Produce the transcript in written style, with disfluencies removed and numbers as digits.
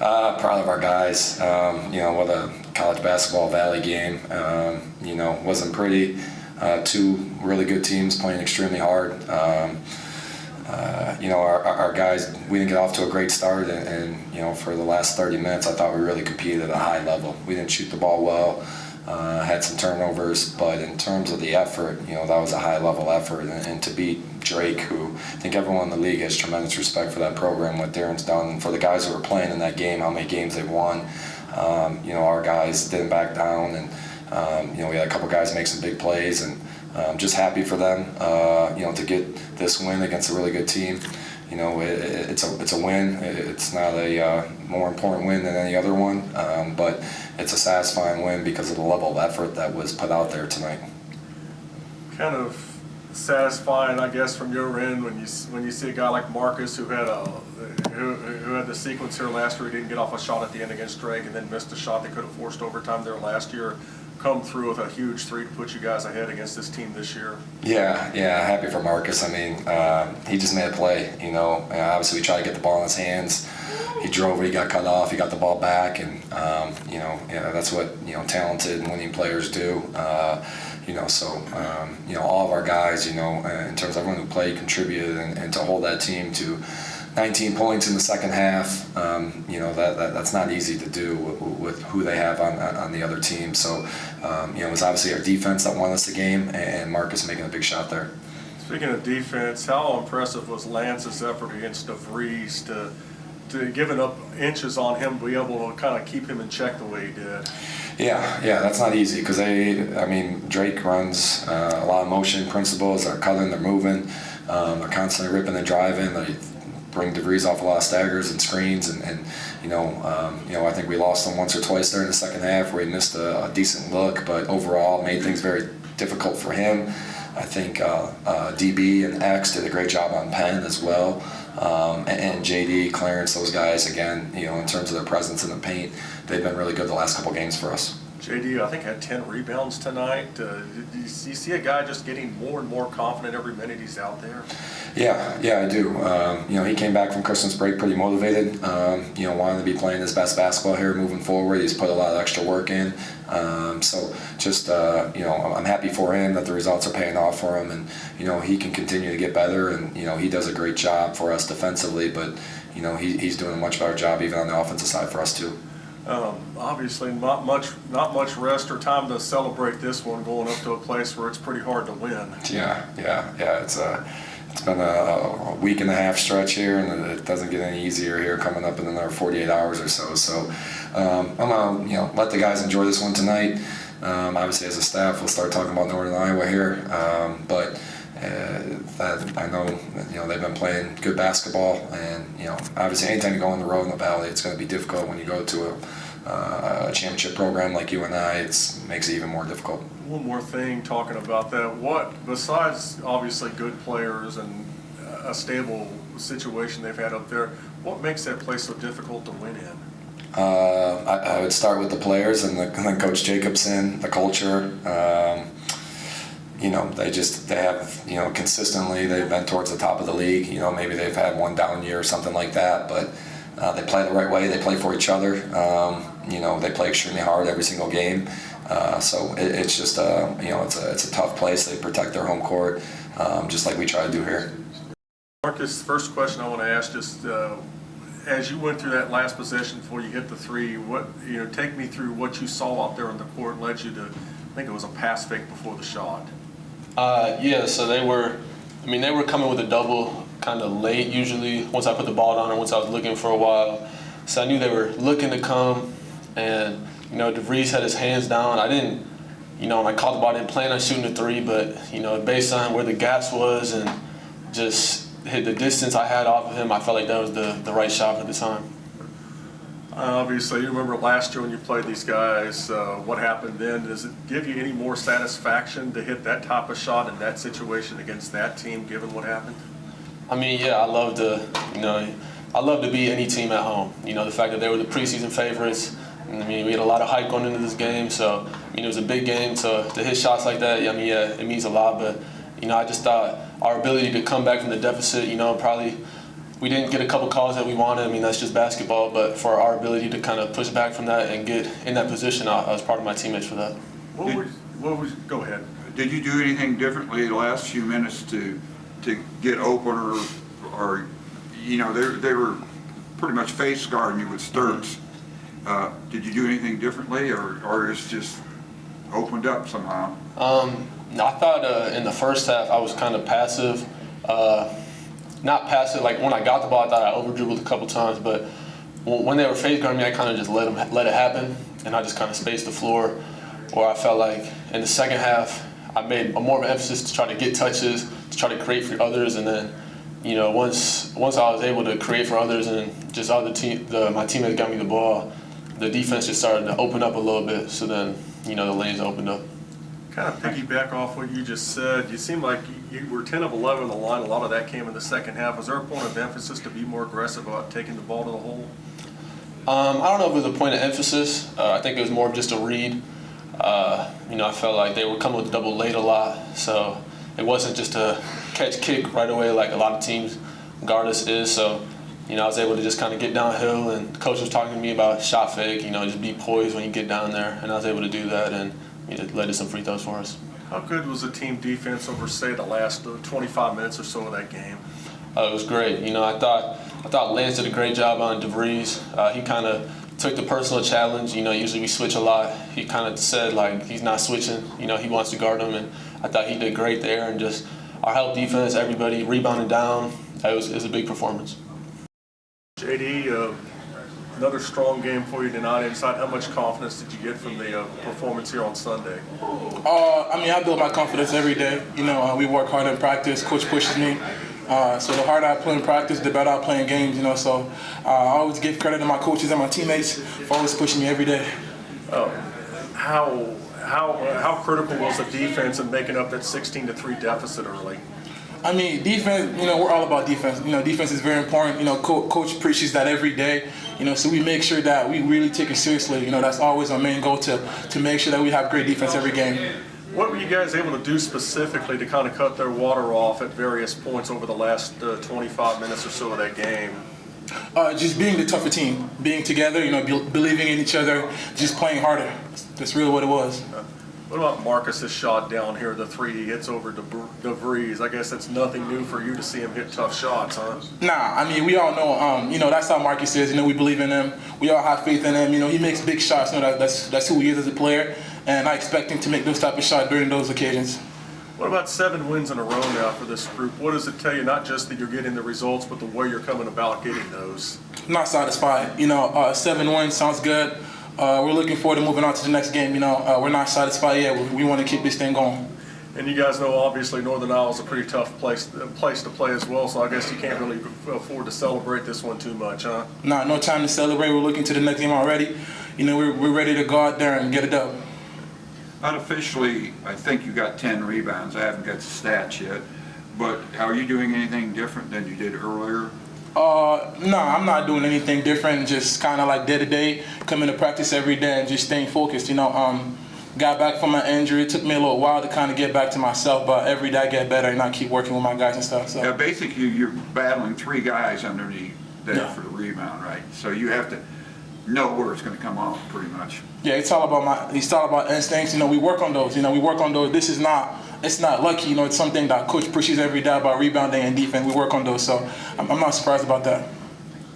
Proud of our guys. With a college basketball Valley game, wasn't pretty. Two really good teams playing extremely hard. Our guys, we didn't get off to a great start, and for the last 30 minutes, I thought we really competed at a high level. We didn't shoot the ball well, had some turnovers, but in terms of the effort, that was a high-level effort. And to beat Drake, who I think everyone in the league has tremendous respect for that program, what Darren's done, and for the guys who were playing in that game, how many games they've won. Our guys didn't back down, and we had a couple guys make some big plays, and just happy for them, to get this win against a really good team. It's a win. It's not a more important win than any other one, but it's a satisfying win because of the level of effort that was put out there tonight. Kind of satisfying, I guess, from your end when you see a guy like Marcus who had the sequence here last year. He didn't get off a shot at the end against Drake, and then missed a shot that could have forced overtime there last year. Come through with a huge three to put you guys ahead against this team this year. Yeah, happy for Marcus. I mean, he just made a play. Obviously we tried to get the ball in his hands. He drove it, he got cut off, he got the ball back, and that's what talented and winning players do. All of our guys, in terms of everyone who played, contributed, and to hold that team to 19 points in the second half, that's not easy to do with who they have on the other team. So, it was obviously our defense that won us the game, and Marcus making a big shot there. Speaking of defense, how impressive was Lance's effort against DeVries to giving up inches on him, to be able to kind of keep him in check the way he did? Yeah, that's not easy because Drake runs a lot of motion principles. They're cutting, they're moving, they're constantly ripping and driving. They bring DeVries off a lot of staggers and screens, and I think we lost him once or twice there in the second half where he missed a decent look, but overall made things very difficult for him. I think DB and X did a great job on Penn as well, and JD, Clarence, those guys again, in terms of their presence in the paint, they've been really good the last couple games for us. JD, I think, had 10 rebounds tonight. Do you see a guy just getting more and more confident every minute he's out there? Yeah, I do. He came back from Christmas break pretty motivated, wanting to be playing his best basketball here moving forward. He's put a lot of extra work in. I'm happy for him that the results are paying off for him, and, he can continue to get better, and, he does a great job for us defensively, but, he's doing a much better job even on the offensive side for us too. Obviously, not much rest or time to celebrate this one, going up to a place where it's pretty hard to win. Yeah. It's been a week and a half stretch here, and it doesn't get any easier here coming up in another 48 hours or so. So I'm gonna let the guys enjoy this one tonight. Obviously, as a staff, we'll start talking about Northern Iowa here, but I know they've been playing good basketball, and obviously anytime you go on the road in the Valley, it's going to be difficult. When you go to a championship program like UNI, it makes it even more difficult. One more thing, talking about that, what, besides obviously good players and a stable situation they've had up there, what makes that place so difficult to win in? I would start with the players and then Coach Jacobson, the culture. They have, consistently, they've been towards the top of the league. Maybe they've had one down year or something like that, but they play the right way. They play for each other. They play extremely hard every single game. So it's just, it's a tough place. They protect their home court, just like we try to do here. Marcus, first question I want to ask, just as you went through that last possession before you hit the three, take me through what you saw out there on the court led you to, I think it was a pass fake before the shot. So they were coming with a double kind of late usually once I put the ball down or once I was looking for a while. So I knew they were looking to come, and DeVries had his hands down. I didn't, when I caught the ball, I didn't plan on shooting a three, but based on where the gas was and just hit the distance I had off of him, I felt like that was the right shot at the time. Obviously, you remember last year when you played these guys, what happened then. Does it give you any more satisfaction to hit that type of shot in that situation against that team, given what happened? I love to beat any team at home. The fact that they were the preseason favorites. We had a lot of hype going into this game, so it was a big game. So to hit shots like that, it means a lot. But I just thought our ability to come back from the deficit, probably we didn't get a couple calls that we wanted. I mean, that's just basketball. But for our ability to kind of push back from that and get in that position, I was proud of my teammates for that. Go ahead. Did you do anything differently the last few minutes to get open, or you know, they were pretty much face guarding you with Sturts? Did you do anything differently, or it's just opened up somehow? I thought in the first half I was kind of passive. Not passive, like when I got the ball, I thought I over-dribbled a couple times, but when they were face guarding me, I kind of just let it happen, and I just kind of spaced the floor. Or I felt like in the second half, I made more of an emphasis to try to get touches, to try to create for others, and then, you know, once I was able to create for others and just my teammates got me the ball, the defense just started to open up a little bit. So then, you know, the lanes opened up. Kind of piggyback off what you just said, you seem like you were 10 of 11 on the line. A lot of that came in the second half. Was there a point of emphasis to be more aggressive about taking the ball to the hole? I don't know if it was a point of emphasis. I think it was more of just a read. You know, I felt like they were coming with double late a lot, so it wasn't just a catch kick right away like a lot of teams guard us is. So, you know, I was able to just kind of get downhill, and the coach was talking to me about shot fake, you know, just be poised when you get down there, and I was able to do that, and it led to some free throws for us. How good was the team defense over, say, the last 25 minutes or so of that game? It was great. You know, I thought Lance did a great job on DeVries. He kind of took the personal challenge. You know, usually we switch a lot. He kind of said, like, he's not switching. You know, he wants to guard him, and I thought he did great there. And just our help defense, everybody rebounding down, it was a big performance. JD, another strong game for you tonight inside. How much confidence did you get from the performance here on Sunday? I mean, I build my confidence every day. You know, we work hard in practice. Coach pushes me. So the harder I play in practice, the better I play in games, you know. So I always give credit to my coaches and my teammates for always pushing me every day. How critical was the defense in making up that 16-3 deficit early? I mean, defense, you know, we're all about defense. You know, defense is very important. You know, coach preaches that every day. You know, so we make sure that we really take it seriously. You know, that's always our main goal, to make sure that we have great defense every game. What were you guys able to do specifically to kind of cut their water off at various points over the last 25 minutes or so of that game? Just being the tougher team, being together, you know, believing in each other, just playing harder. That's really what it was. What about Marcus's shot down here, the three he hits over DeVries? I guess that's nothing new for you to see him hit tough shots, huh? Nah, I mean, we all know, you know, that's how Marcus is. You know, we believe in him. We all have faith in him. You know, he makes big shots. You know, that's who he is as a player. And I expect him to make those type of shots during those occasions. What about 7 wins in a row now for this group? What does it tell you, not just that you're getting the results, but the way you're coming about getting those? I'm not satisfied. You know, 7 wins sounds good. We're looking forward to moving on to the next game. You know, we're not satisfied yet. We want to keep this thing going. And you guys know, obviously, Northern Iowa is a pretty tough place to play as well, so I guess you can't really afford to celebrate this one too much, huh? Nah, no time to celebrate. We're looking to the next game already. You know, we're ready to go out there and get it done. Unofficially, I think you got 10 rebounds. I haven't got the stats yet. But are you doing anything different than you did earlier? No, I'm not doing anything different. Just kind of like day to day, coming to practice every day and just staying focused. You know, got back from my injury. It took me a little while to kind of get back to myself, but every day I get better and I keep working with my guys and stuff. So Yeah, basically you're battling 3 guys underneath there for the rebound, right? So you have to know where it's going to come off, pretty much. Yeah, it's all about instincts. You know, we work on those. You know, we work on those. It's not lucky. You know, it's something that coach pushes every day about rebounding and defense. We work on those, so I'm not surprised about that.